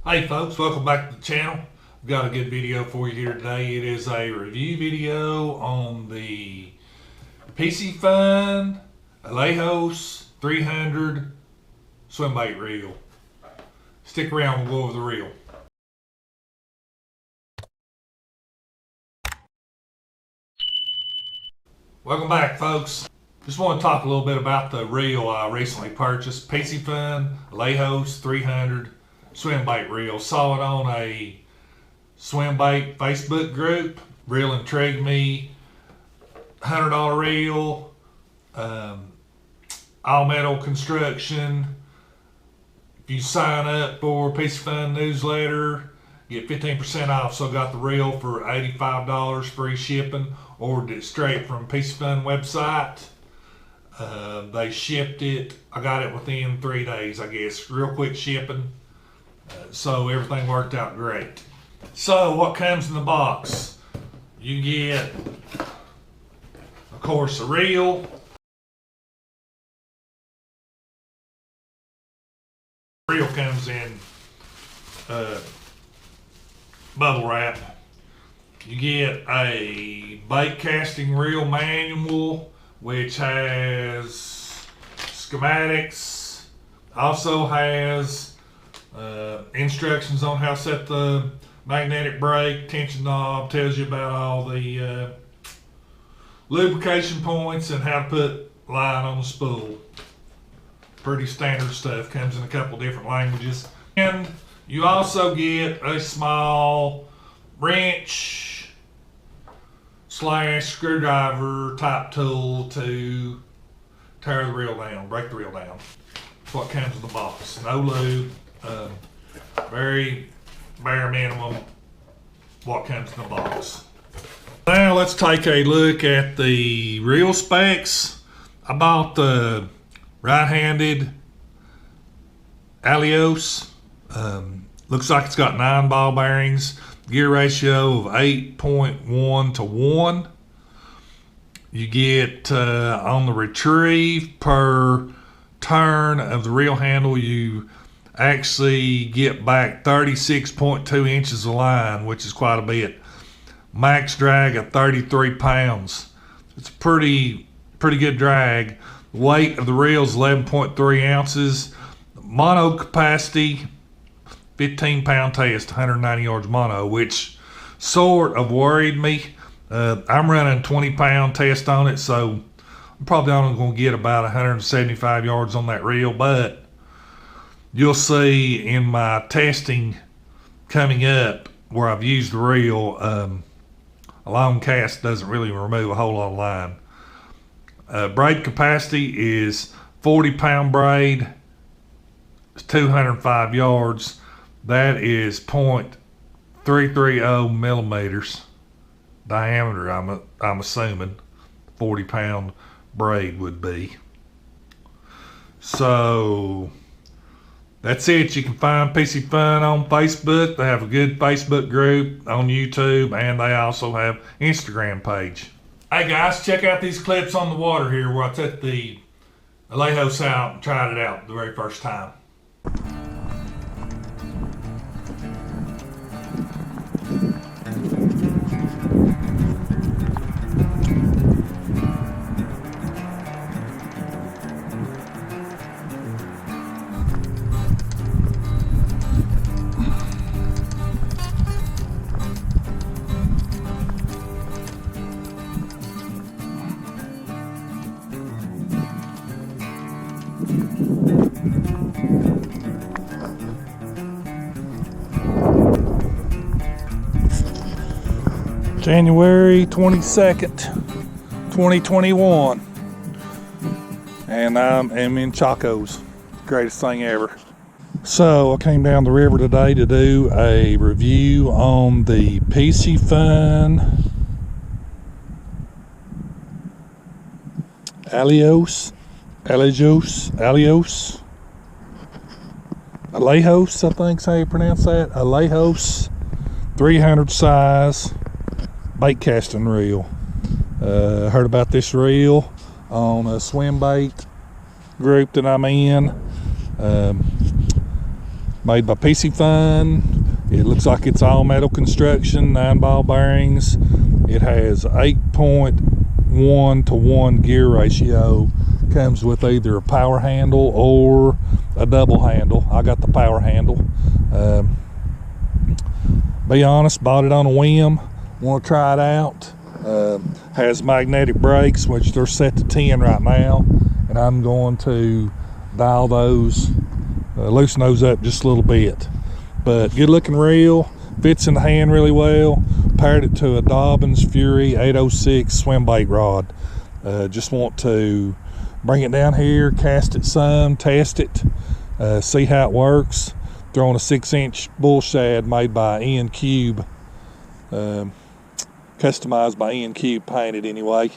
Hey folks, welcome back to the channel. I've got a good video for you here today. It is a review video on the Piscifun Alijoz 300 swim bait reel. Stick around, we'll go over the reel. Welcome back folks. Just want to talk a little bit about the reel I recently purchased. Piscifun Alijoz 300 swim bait reel. Saw it on a swim bait Facebook group. Real intrigued me. $100 reel, all metal construction. If you sign up for Piscifun newsletter, get 15% off. So I got the reel for $85, free shipping. Ordered it straight from Piscifun website. They shipped it. I got it within 3 days, I guess. Real quick shipping. So everything worked out great. So what comes in the box? You get, of course, a reel. The reel comes in bubble wrap. You get a bait casting reel manual, which has schematics. Also has instructions on how to set the magnetic brake, tension knob, tells you about all the lubrication points and how to put line on the spool. Pretty standard stuff, comes in a couple different languages. And you also get a small wrench / screwdriver type tool to tear the reel down, break the reel down. That's what comes in the box. No lube. Very bare minimum what comes in the box. Now let's take a look at the reel specs. I bought the right-handed Alijoz. Looks like it's got 9 ball bearings, gear ratio of 8.1 to 1. You get on the retrieve per turn of the reel handle, you actually get back 36.2 inches of line, which is quite a bit. Max drag of 33 pounds. It's a pretty good drag. The weight of the reel is 11.3 ounces. Mono capacity, 15-pound test, 190 yards mono, which sort of worried me. I'm running 20-pound test on it, so I'm probably only going to get about 175 yards on that reel, but you'll see in my testing coming up where I've used the reel, a long cast doesn't really remove a whole lot of line. Braid capacity is 40-pound braid. It's 205 yards. That is 0.330 millimeters diameter. I'm assuming 40-pound braid would be. So that's it. You can find Piscifun on Facebook. They have a good Facebook group on YouTube, and they also have Instagram page. Hey guys, check out these clips on the water here where I took the Alijoz out and tried it out the very first time. January 22nd, 2021, and I'm in Chacos. Greatest thing ever. So I came down the river today to do a review on the Piscifun Alijoz, I think is how you pronounce that. Alijoz 300 size bait casting reel. Heard about this reel on a swim bait group that I'm in. Made by Piscifun. It looks like it's all metal construction, 9 ball bearings. It has 8.1 to 1 gear ratio. Comes with either a power handle or a double handle. I got the power handle. Be honest, bought it on a whim. Want to try it out. Has magnetic brakes, which they're set to 10 right now, and I'm going to dial those, loosen those up just a little bit. But good looking reel, fits in the hand really well. Paired it to a Dobbins Fury 806 swim bait rod. Just want to bring it down here, cast it some, test it, see how it works. Throwing a 6-inch bull shad made by Ian Cube, customized by Ian Cube, painted anyway.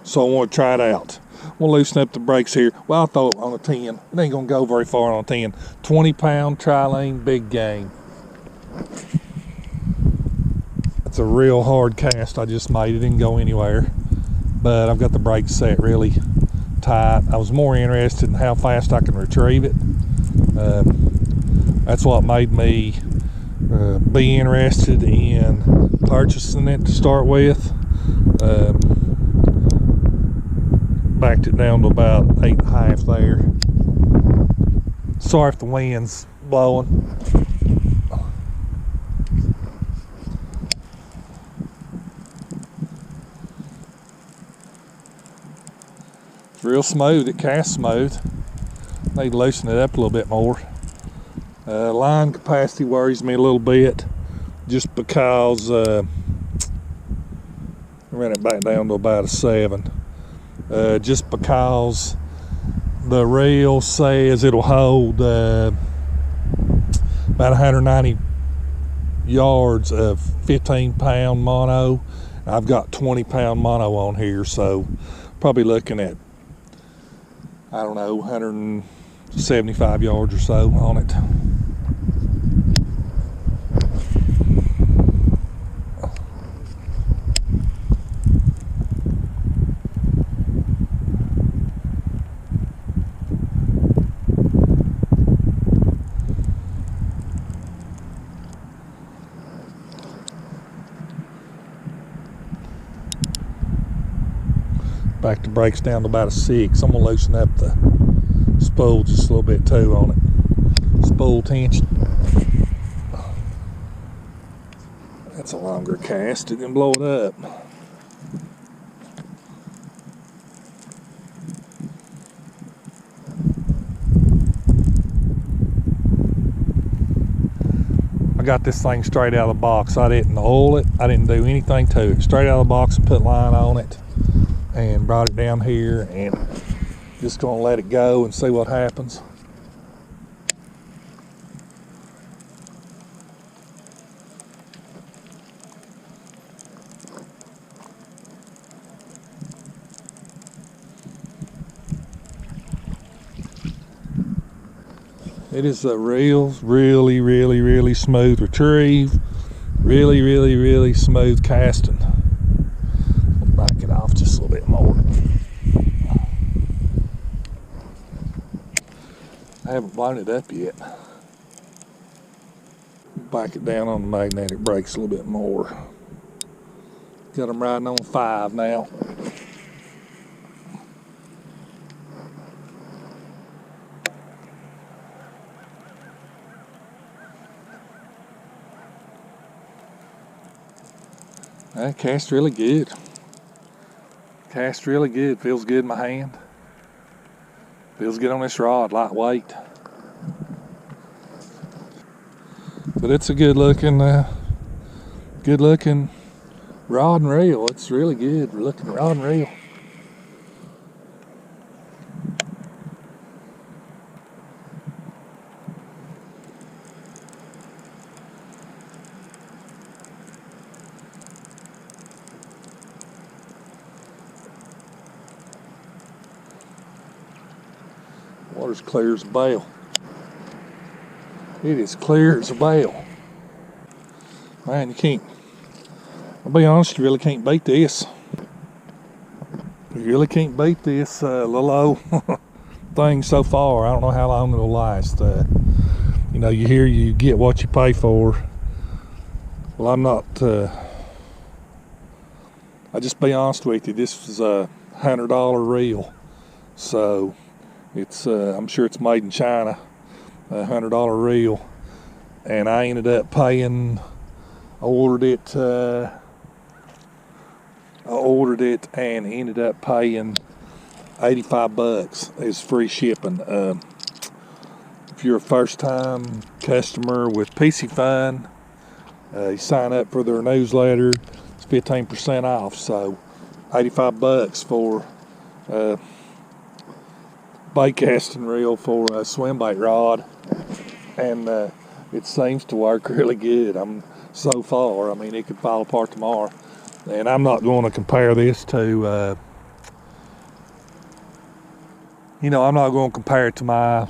So I want to try it out. We'll loosen up the brakes here. Well, I thought on a 10. It ain't gonna go very far on a 10. 20-pound trilene big game. It's a real hard cast I just made. It didn't go anywhere, but I've got the brakes set really tight. I was more interested in how fast I can retrieve it. That's what made me be interested in purchasing it to start with. Backed it down to about 8.5 there. Sorry if the wind's blowing. It's real smooth. It casts smooth. Need to loosen it up a little bit more. Line capacity worries me a little bit, just because I ran it back down to about a 7. Just because the reel says it'll hold about 190 yards of 15-pound mono. I've got 20-pound mono on here, so probably looking at, I don't know, 175 yards or so on it. Back the brakes down to about a 6. I'm gonna loosen up the spool just a little bit too on it. Spool tension. That's a longer cast. It can blow it up. I got this thing straight out of the box. I didn't oil it. I didn't do anything to it. Straight out of the box and put line on it. And brought it down here and just gonna let it go and see what happens. It is a really smooth retrieve. Really smooth casting. Back it off just a little bit more. I haven't blown it up yet. Back it down on the magnetic brakes a little bit more. Got them riding on 5 now. That cast really good. Cast really good. Feels good in my hand. Feels good on this rod, lightweight. But it's a good looking rod and reel. It's really good looking rod and reel. Water's clear as a bale. It is clear as a bale. Man, you can't, I'll be honest, you really can't beat this. You really can't beat this little old thing so far. I don't know how long it'll last. You know, you hear you get what you pay for. Well, I'm not, I'll just be honest with you, this was a $100 reel. So it's, I'm sure it's made in China, a $100 reel. And I ended up paying, I ordered it and ended up paying $85. It's free shipping. If you're a first-time customer with Piscifun, you sign up for their newsletter, it's 15% off. So $85 for bait casting reel for a swim bait rod, and it seems to work really good. I'm so far, I mean, it could fall apart tomorrow. And I'm not going to compare this to, you know, I'm not going to compare it to my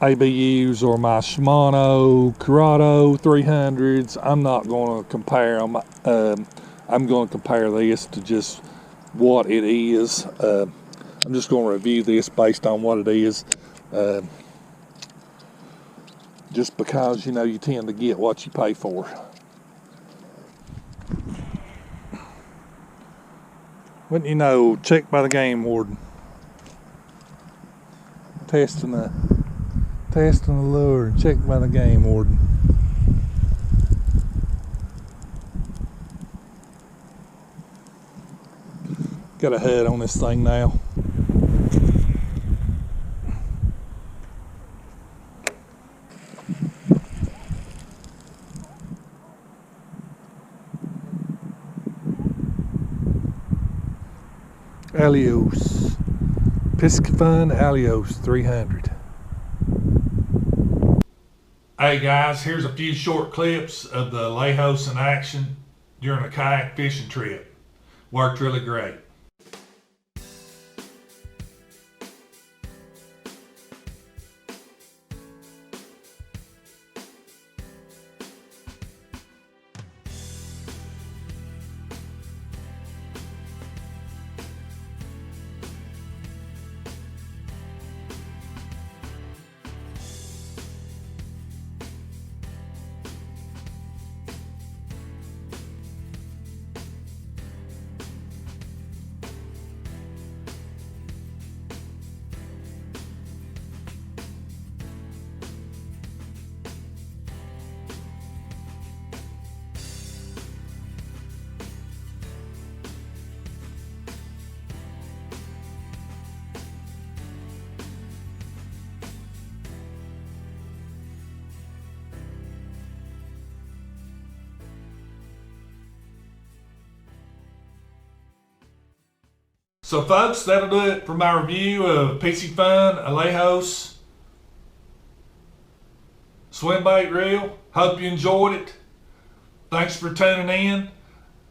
ABUs or my Shimano Curado 300s. I'm not going to compare them. I'm going to compare this to just what it is. I'm just going to review this based on what it is. Just because, you know, you tend to get what you pay for. Wouldn't you know, checked by the game warden. Testing the lure, checked by the game warden. Got a head on this thing now. Alijoz, Piscifun Alijoz 300. Hey guys, here's a few short clips of the Alijoz in action during a kayak fishing trip. Worked really great. So folks, that'll do it for my review of Piscifun Alijoz swim bait reel. Hope you enjoyed it. Thanks for tuning in.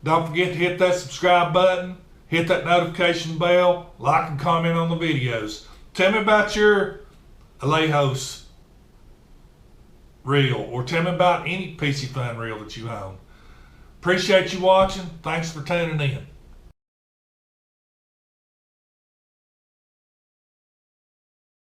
Don't forget to hit that subscribe button, hit that notification bell, like and comment on the videos. Tell me about your Alijoz reel, or tell me about any Piscifun reel that you own. Appreciate you watching. Thanks for tuning in.